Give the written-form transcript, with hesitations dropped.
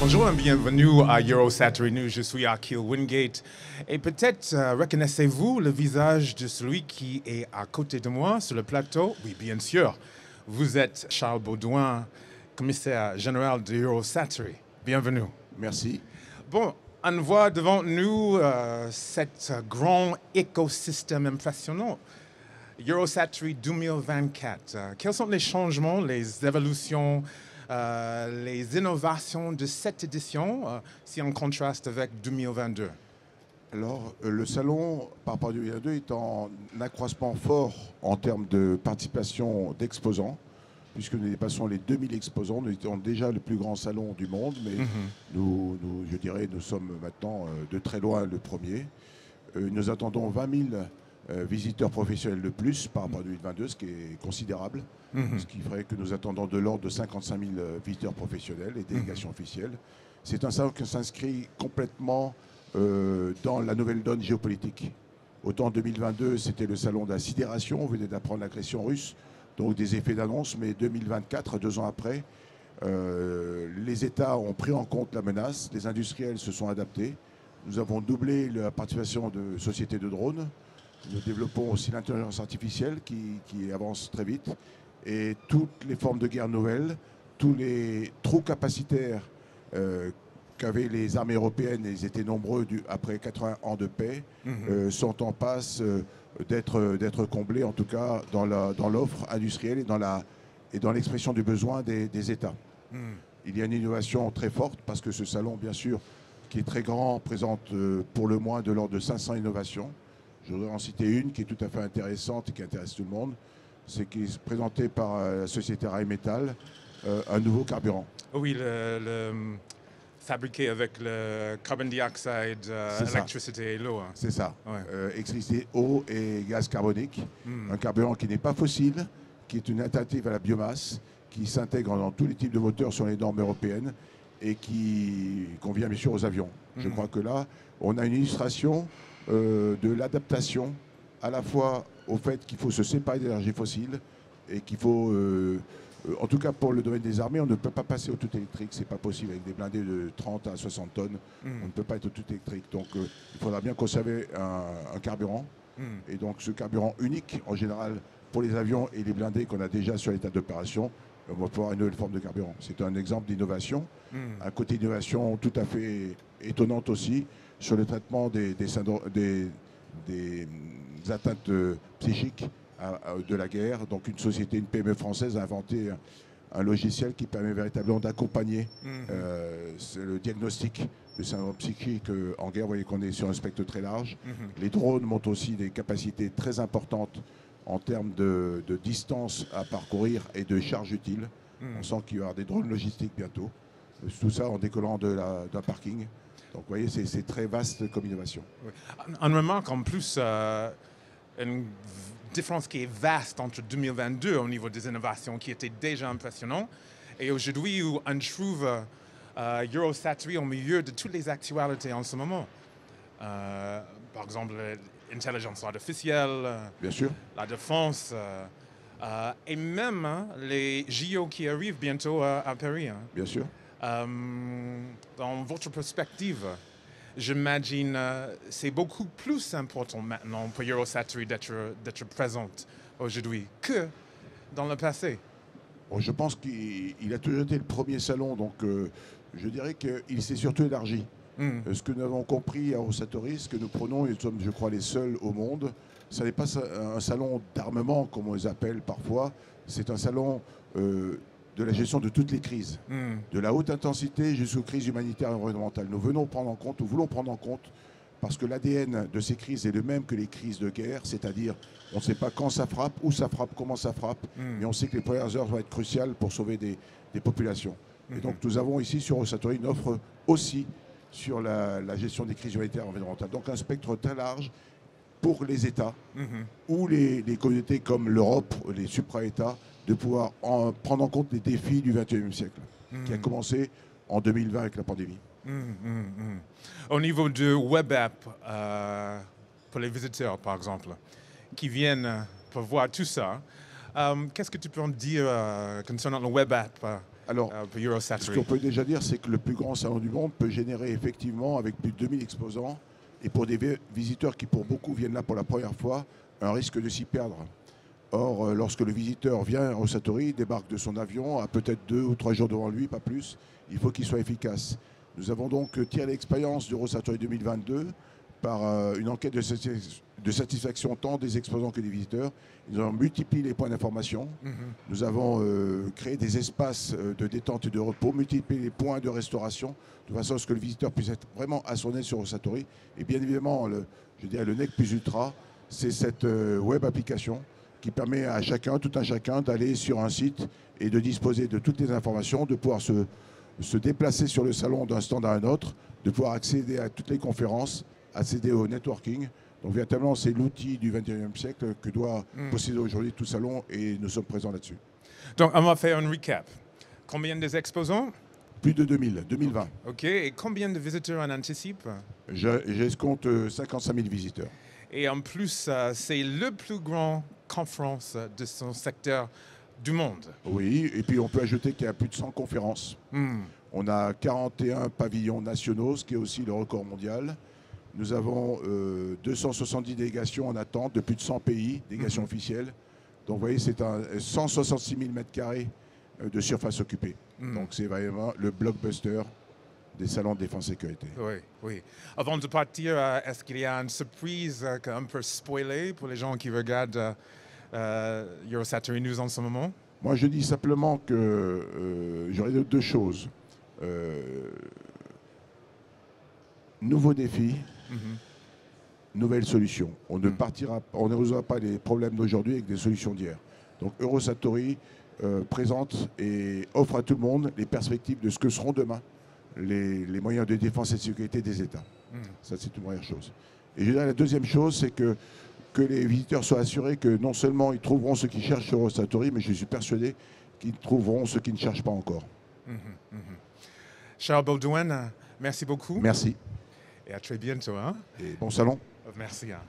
Bonjour et bienvenue à Eurosatory News. Je suis Akil Wingate. Et peut-être reconnaissez-vous le visage de celui qui est à côté de moi sur le plateau? Oui, bien sûr. Vous êtes Charles Baudouin, commissaire général de Eurosatory. Bienvenue. Merci. Bon, on voit devant nous cet grand écosystème impressionnant. Eurosatory 2024. Quels sont les changements, les évolutions, les innovations de cette édition si on contraste avec 2022? Alors, le salon, par rapport à 2022, est en accroissement fort en termes de participation d'exposants, puisque nous dépassons les 2000 exposants. Nous étions déjà le plus grand salon du monde, mais je dirais, nous sommes maintenant de très loin le premier. Nous attendons 20 000 visiteurs professionnels de plus par rapport à 2022, ce qui est considérable, ce qui ferait que nous attendons de l'ordre de 55 000 visiteurs professionnels et délégations officielles. C'est un salon qui s'inscrit complètement dans la nouvelle donne géopolitique. Autant en 2022, c'était le salon de la sidération, on venait d'apprendre l'agression russe, donc des effets d'annonce, mais 2024, 2 ans après, les États ont pris en compte la menace, les industriels se sont adaptés. Nous avons doublé la participation de sociétés de drones. Nous développons aussi l'intelligence artificielle qui avance très vite. Et toutes les formes de guerre nouvelles, tous les trous capacitaires qu'avaient les armées européennes, et ils étaient nombreux après 80 ans de paix, sont en passe d'être comblés, en tout cas dans l'offre industrielle et dans l'expression du besoin des États. Il y a une innovation très forte parce que ce salon, bien sûr, qui est très grand, présente pour le moins de l'ordre de 500 innovations. Je voudrais en citer une qui est tout à fait intéressante et qui intéresse tout le monde. C'est qui est présenté par la société Rheinmetall, un nouveau carburant. Oui, fabriqué avec le carbon dioxide, l'électricité et l'eau. Hein. C'est ça. Ouais. Électricité, eau et gaz carbonique. Un carburant qui n'est pas fossile, qui est une alternative à la biomasse, qui s'intègre dans tous les types de moteurs sur les normes européennes et qui convient bien sûr aux avions. Je crois que là, on a une illustration de l'adaptation à la fois au fait qu'il faut se séparer des énergies fossiles et qu'il faut, en tout cas pour le domaine des armées, on ne peut pas passer au tout électrique, c'est pas possible avec des blindés de 30 à 60 tonnes, on ne peut pas être au tout électrique. Donc il faudra bien conserver un carburant et donc ce carburant unique en général pour les avions et les blindés qu'on a déjà sur l'état d'opération, on va pouvoir une nouvelle forme de carburant. C'est un exemple d'innovation, un côté d'innovation tout à fait étonnante aussi sur le traitement des atteintes psychiques de la guerre. Donc une société, une PME française a inventé un logiciel qui permet véritablement d'accompagner le diagnostic de syndrome psychique en guerre. Vous voyez qu'on est sur un spectre très large. Les drones montrent aussi des capacités très importantes en termes de distance à parcourir et de charge utile. On sent qu'il y aura des drones logistiques bientôt. Tout ça en décollant d'un parking. Donc vous voyez, c'est très vaste comme innovation. Oui. On remarque en plus une différence qui est vaste entre 2022 au niveau des innovations qui était déjà impressionnant et aujourd'hui où on trouve Eurosatory au milieu de toutes les actualités en ce moment. Par exemple, l'intelligence artificielle, bien sûr, la défense et même les JO qui arrivent bientôt à Paris. Hein. Bien sûr. Dans votre perspective, j'imagine c'est beaucoup plus important maintenant pour Eurosatory d'être présente aujourd'hui que dans le passé. Bon, je pense qu'il a toujours été le premier salon, donc je dirais qu'il s'est surtout élargi. Ce que nous avons compris à Eurosatory, ce que nous prenons, et nous sommes, je crois, les seuls au monde, ce n'est pas un salon d'armement, comme on les appelle parfois, c'est un salon de la gestion de toutes les crises, de la haute intensité jusqu'aux crises humanitaires et environnementales. Nous voulons prendre en compte, parce que l'ADN de ces crises est le même que les crises de guerre, c'est-à-dire on ne sait pas quand ça frappe, où ça frappe, comment ça frappe, mais on sait que les premières heures vont être cruciales pour sauver des populations. Et donc nous avons ici sur Eurosatory une offre aussi sur la gestion des crises humanitaires et environnementales. Donc un spectre très large pour les États ou les communautés comme l'Europe, les supra-États, de pouvoir prendre en compte les défis du XXIe siècle, qui a commencé en 2020 avec la pandémie. Au niveau de web app, pour les visiteurs par exemple, qui viennent pour voir tout ça, qu'est-ce que tu peux en dire concernant le web app Alors, pour ce Eurosatory. qu'on peut déjà dire, c'est que le plus grand salon du monde peut générer effectivement, avec plus de 2000 exposants, et pour des visiteurs qui pour beaucoup viennent là pour la première fois, un risque de s'y perdre. Or, lorsque le visiteur vient à Eurosatory, débarque de son avion, a peut-être 2 ou 3 jours devant lui, pas plus, il faut qu'il soit efficace. Nous avons donc tiré l'expérience d'Eurosatory 2022 par une enquête de satisfaction tant des exposants que des visiteurs. Nous avons multiplié les points d'information. Nous avons créé des espaces de détente et de repos, multiplié les points de restauration, de façon à ce que le visiteur puisse être vraiment à son aise sur Eurosatory. Et bien évidemment, le nec plus ultra, c'est cette web application qui permet à chacun, tout un chacun, d'aller sur un site et de disposer de toutes les informations, de pouvoir se déplacer sur le salon d'un stand à un autre, de pouvoir accéder à toutes les conférences, accéder au networking. Donc véritablement, c'est l'outil du XXIe siècle que doit posséder aujourd'hui tout salon et nous sommes présents là-dessus. Donc, on va faire un recap. Combien d'exposants? Plus de 2020. OK. Et combien de visiteurs on anticipe? J'escompte 55 000 visiteurs. Et en plus, c'est le plus grand conférence de son secteur du monde. Oui, et puis on peut ajouter qu'il y a plus de 100 conférences. On a 41 pavillons nationaux, ce qui est aussi le record mondial. Nous avons 270 délégations en attente de plus de 100 pays, délégations officielles. Donc vous voyez, c'est 166 000 m² de surface occupée. Donc c'est vraiment le blockbuster des salons de défense sécurité. Oui, oui. Avant de partir, est-ce qu'il y a une surprise qu'on peut spoiler pour les gens qui regardent Eurosatory News en ce moment? Moi, je dis simplement que j'aurais deux choses. Nouveaux défis, nouvelles solutions. On ne résoudra pas les problèmes d'aujourd'hui avec des solutions d'hier. Donc Eurosatory présente et offre à tout le monde les perspectives de ce que seront demain les moyens de défense et de sécurité des États. Ça, c'est une première chose. Et je dirais la deuxième chose, c'est que les visiteurs soient assurés que non seulement ils trouveront ce qu'ils cherchent sur Eurosatory, mais je suis persuadé qu'ils trouveront ce qu'ils ne cherchent pas encore. Charles Baudouin, merci beaucoup. Merci. Et à très bientôt. Hein? Et bon salon. Merci. Hein.